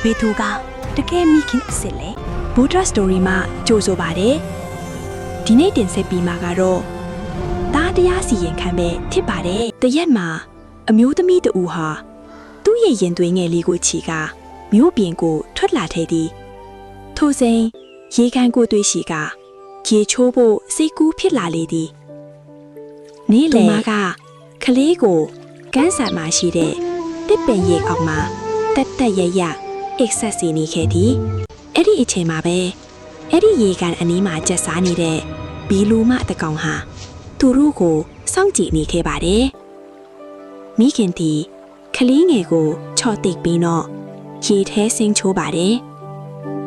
ဘယ်သူကတကယ်မိခင်အစ်စ်လဲဘူဒရာစတိုရီမှာကြိုဆိုပါတယ်ဒီနေ့တင်ဆက်ပြီးမှာကတော့တားတရားစီရင်ခံပဲဖြစ်ပါတယ်တရက်မှာအမျိုးသမီးတူဟာသူ့ရဲ့ရင်သွေးငယ်လေးကိုချီကမြို့ပြင်ကိုထွက်လာခဲ့သည်ထိုစဉ်ရေကန်ကိုတွေ့ရှိကရေချိုးဖို့စိတ်ကူးဖြစ်လာလေသည်နေ့လယ်ကကလေးကိုကန်းဆန်မှရှိတဲ့တစ်ပင်ရိပ်အောက်မှာတက်တက်ရရအက်ဆက်စီနေခဲ့သည်အဲ့ဒီအချိန်မှာပဲအဲ့ဒီရေကန်အနီးမှာကျက်စားနေတဲ့ဘီလူမတကောင်ဟာသူတို့ကိုစောင့်ကြည့်နေခဲ့ပါတယ်မိခင်တီကလေးငယ်ကိုချော်တိတ်ပြီးတော့ရေထဲဆင်းချိုးပါတယ်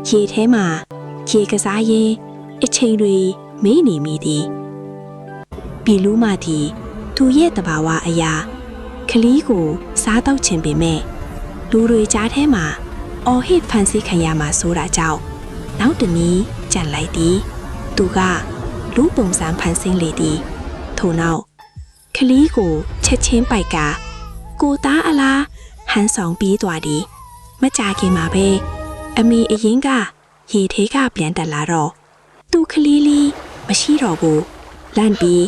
ရေထဲမှာရေကစားရင်းအချိန်တွေမေးနေမိသည်ဘီလူမတီသူရဲ့တဘာဝအရာကလေးကိုစားတော့ချင်ပေမဲ့လူတွေကြားထဲမှာအော်ဟစ်ဖန်ဆီးခံရမှာဆိုတာကြောင့်နောက်တနည်းကြံလိုက်သည်သူကလူပုံစံဖန်ဆင်းလေသည်ထို့နောက်ကလေးကိုချက်ချင်းပိုက်ကကိုသားအလားဟန်ဆောင်ပြေးသွားသည်မကြခင်မှာပဲအမေအရင်ကရေထဲကပြန်တက်လာတော့သူကလေးလေးမရှိတော့ဘူးလန့်ပြီး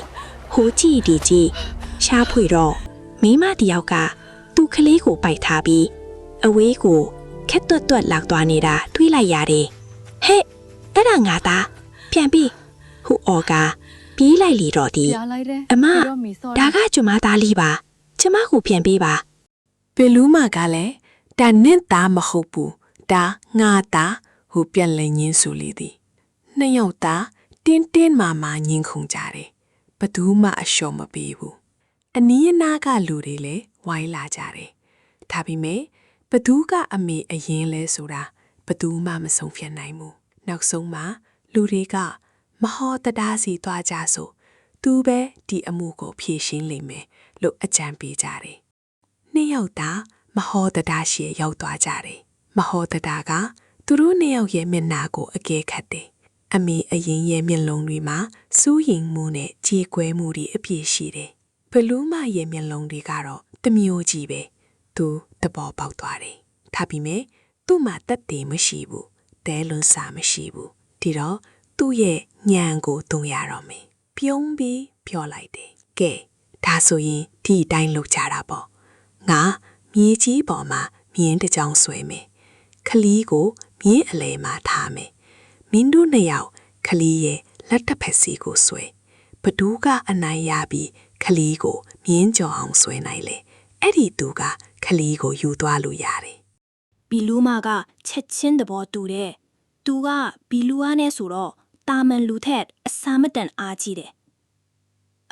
ဟိုကြည့်ဒီကြည့်ရှားဖွေတော့မိမတယောက်ကသူကလေးကိုပိုက်ထားပြီးအဝေးကိုခက်တွတ်တွတ်လောက်သွားနေတာတွေးလိုက်ရတယ်ဟဲ့အဲ့ဒါငါသားပြန်ပြီးဟိုအော်ကပြေးလိုက်လေတော့ဒီအမဒါကကျမသားလေးပါကျမကိုပြန်ပေးပါဘယ်လူးမကလည်းဒါနင့်သားမဟုတ်ဘူးဒါငါသားဟိုပြန်လဲညင်းဆိုလေသည်နှစ်ယောက်သားတင်းမာညင်းခုန်ကြတယ်ဘသူမှအလျှော်မပေးဘူးအနီးအနားကလူတွေလည်းဝိုင်းလာကြတယ်ဒါပေမဲ့ဘသူကအမေအရင်လဲဆိုတာဘသူမှမဆုံးဖြတ်နိုင်ဘူးနောက်ဆုံးမှာလူတွေကမဟောတတားစီသွားကြဆိုသူပဲဒီအမှုကိုဖြေရှင်းလိမ့်မယ်လို့အကြံပေးကြတယ်နှစ်ယောက်သားမဟောတတားရှေ့ရောက်သွားကြတယ်မဟောတတားကသူတို့နှစ်ယောက်ရဲ့မျက်နှာကိုအကဲခတ်တယ်အမေအရင်ရဲ့မျက်လုံးတွေမှာစူးရင်မှုနဲ့ကြေကွဲမှုတွေအပြည့်ရှိတယ်ဘလူးမရဲ့မျက်လုံးတွေကတော့တမျိုးကြီးပဲသူတဘောပေါက်သွားတယ်ဒါပေမဲ့သူ့မှာတက်တယ်မရှိဘူးတဲလွန်စာမရှိဘူးဒီတော့သူ့ရဲ့ညံကိုတုံရတော့မယ်ပြုံးပြီးပြောလိုက်တယ်ကဲဒါဆိုရင်ဒီအတိုင်းလုပ်ကြတာပေါ့ငါမြေကြီးပေါ်မှာမြင်းတစ်ကြောင်ဆွဲမယ်ခလီးကိုမြင်းအလဲမှာထားမယ်မင်းတို့နှစ်ယောက်ခလီးရဲ့လက်တစ်ဖက်စီကိုဆွဲဘဒူးကအနိုင်ရပြီးခလီးကိုမြင်းကြော်အောင်ဆွဲနိုင်လေအဲ့ဒီသူကခလီးကိုယူသွားလို့ရတယ်ဘီလူးမကချက်ချင်းသဘောတူတယ်သူကဘီလူးအားနဲ့ဆိုတော့တာမန်လူထက်အစာမတန်အားကြီးတယ်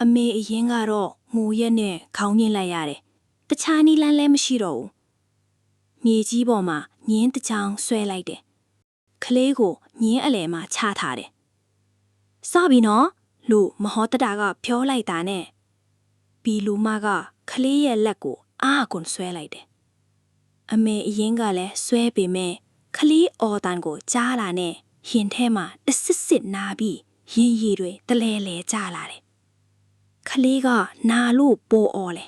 အမေအရင်ကတော့ငိုရက်နဲ့ခေါင်းညှိလိုက်ရတယ်တခြားနီလန်းလည်းမရှိတော့ဘူးမြေကြီးပေါ်မှာညင်းတစ်ချောင်းဆွဲလိုက်တယ်ကလေးကိုညင်းအလယ်မှာချထားတယ်စပြီနော်လို့မဟောတတာကပြောလိုက်တာနဲ့ဘီလူမကကလေးရဲ့လက်ကိုအားကွန်ဆွဲလိုက်တယ်အမေအရင်ကလည်းဆွဲပေမဲ့ကလေးအော်တန်ကိုကြားလာနဲ့ရင်ထဲမှာတစစ်နာပြီးရင်ရည်တွေတလဲလဲကျလာတယ်ကလေးကနာလို့ပိုအော်လေ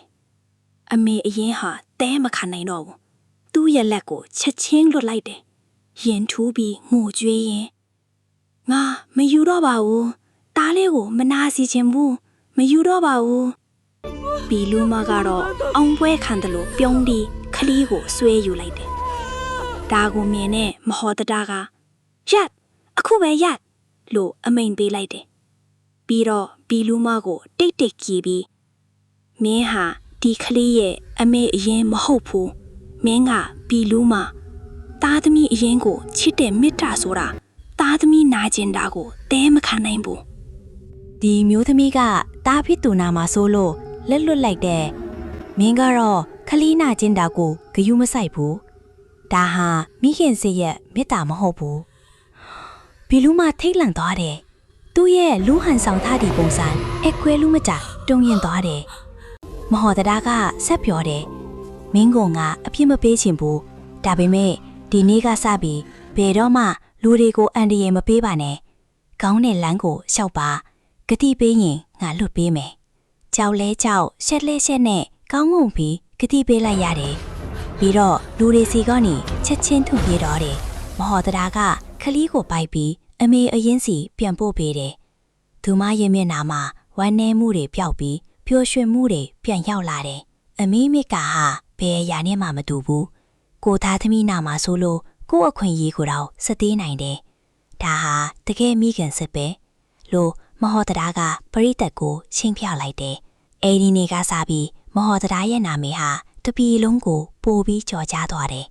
အမေအရင်ဟာတဲမခံနိုင်တော့ဘူးသူ့ရဲ့လက်ကိုချက်ချင်းလွတ်လိုက်တယ်ရင်ထူးပြီးငိုကြွေးရင်ငါမယူတော့ပါဘူးတားလေးကိုမနာစီချင်ဘူးမယူတော့ပါဘူးဘီလူမကတော့အောင်ပွဲခံတယ်လို့ပြုံးပြီးခလီးကိုဆွဲယူလိုက်တယ်ဒါကိုမြင်နဲ့မဟောတတာကရက်အခုပဲရက်လို့အမိန်ပေးလိုက်တယ်ပြီးတော့ဘီလူမကိုတိတ်ကြည့်ပြီးမင်းဟာဒီခလီးရဲ့အမေအရင်မဟုတ်ဘူးမင်းကဘီလူမသားသမီးအရင်ကိုချစ်တဲ့မေတ္တာဆိုတာသားသမီးနာကျင်တာကိုတဲမခံနိုင်ဘူးဒီမျိုးသမီးကတားဖြစ်သူနာမှာဆိုလို့လက်လွတ်လိုက်တဲ့မင်းကတော့ခလီးနာကျင်တာကိုဂယုမဆိုင်ဘူးဒါဟာမိခင်စေရဲ့မေတ္တာမဟုတ်ဘူးဘီလူမထိတ်လန့်သွားတယ်သူ့ရဲ့လူဟန်ဆောင်ထားတဲ့ပုံစံအခွဲလူမကြတုံရင်သွားတယ်မဟောတတာကဆက်ပြောတယ်မင်းကငါအပြစ်မပေးချင်ဘူးဒါပေမဲ့ဒီနေ့ကစပြီးဘယ်တော့မှလူတွေကိုအန်တရယ်မပေးပါနဲ့ကောင်းတဲ့လမ်းကိုလျှောက်ပါဂတိပေးရင်ငါလွတ်ပေးမယ်ကြောက်လဲကြောက်ရှက်လဲရှက်နဲ့ကောင်းငုံပြီးဂတိပေးလိုက်ရတယ် ပြီးတော့လူတွေစီကနေချက်ချင်းထုတ်ပြေးတော့တယ်မဟော်တရားကခလီကိုပိုက်ပြီးအမေအရင်စီပြန်ပို့ပေးတယ်သူမရဲ့မျက်နှာမှာဝမ်းနည်းမှုတွေပျောက်ပြီးပျော်ရွှင်မှုတွေပြန်ရောက်လာတယ်အမေမိကဟာဘယ်အရာနဲ့မှမတူဘူးကိုသားသမီးနာမှာဆိုလို့ကို့အခွင့်အရေးကိုတော့စသေးနိုင်တယ်ဒါဟာတကယ်မိခင်စစ်ပဲလို့မဟော်တရားကပရိသတ်ကိုရှင်းပြလိုက်တယ်အဲ့ဒီနေ့ကစားပြီးမဟော်တရားရဲ့နာမည်ဟာတပီလုံးကိုပို့ပြီးကြော်ကြားသွားတယ်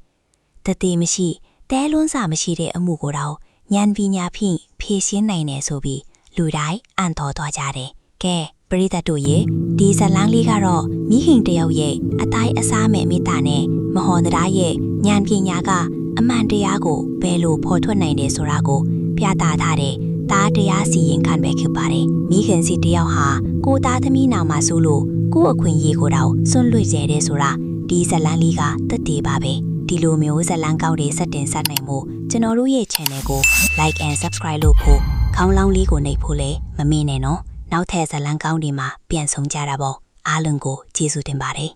တတိမရှိတဲလွန်းစာမရှိတဲ့အမှုကိုတော့ညံပညာဖြင့်ဖြေရှင်းနိုင်တယ်ဆိုပြီးလူတိုင်းအံ့တော်သွားကြတယ်ကဲပရိသတ်တို့ရဲ့ဒီဇလန်းလေးကတော့မိခင်တယောက်ရဲ့အတိုင်းအစားမဲ့မေတ္တာနဲ့မဟော်တရားရဲ့ဉာဏ်ပညာကအမှန်တရားကိုဘယ်လိုဖော်ထွက်နိုင်တယ်ဆိုတာကိုပြသထားတဲ့သားတရားစီရင်ခံပဲဖြစ်ပါတယ်မိခင်စီတယောက်ဟာကိုသားသမီးနာမှာဆိုလို့ကို့အခွင့်အရေးကိုတော့စွန့်လွတ်စေတယ်ဆိုတာဒီဇလန်းလေးကသက်သေပါပဲဒီလိုမျိုးဇလန်းကောင်းတွေစတင်ဆက်နိုင်မှုကျွန်တော်တို့ရဲ့ channel ကို like and subscribe လုပ်ဖို့ခေါင်းလောင်းလေးကိုနှိပ်ဖို့လည်းမမေ့နဲ့နော်နောက်ထပ်ဇလန်းကောင်းတွေမှာပြန်ဆုံကြတာပေါ့အားလုံးကိုကျေးဇူးတင်ပါတယ်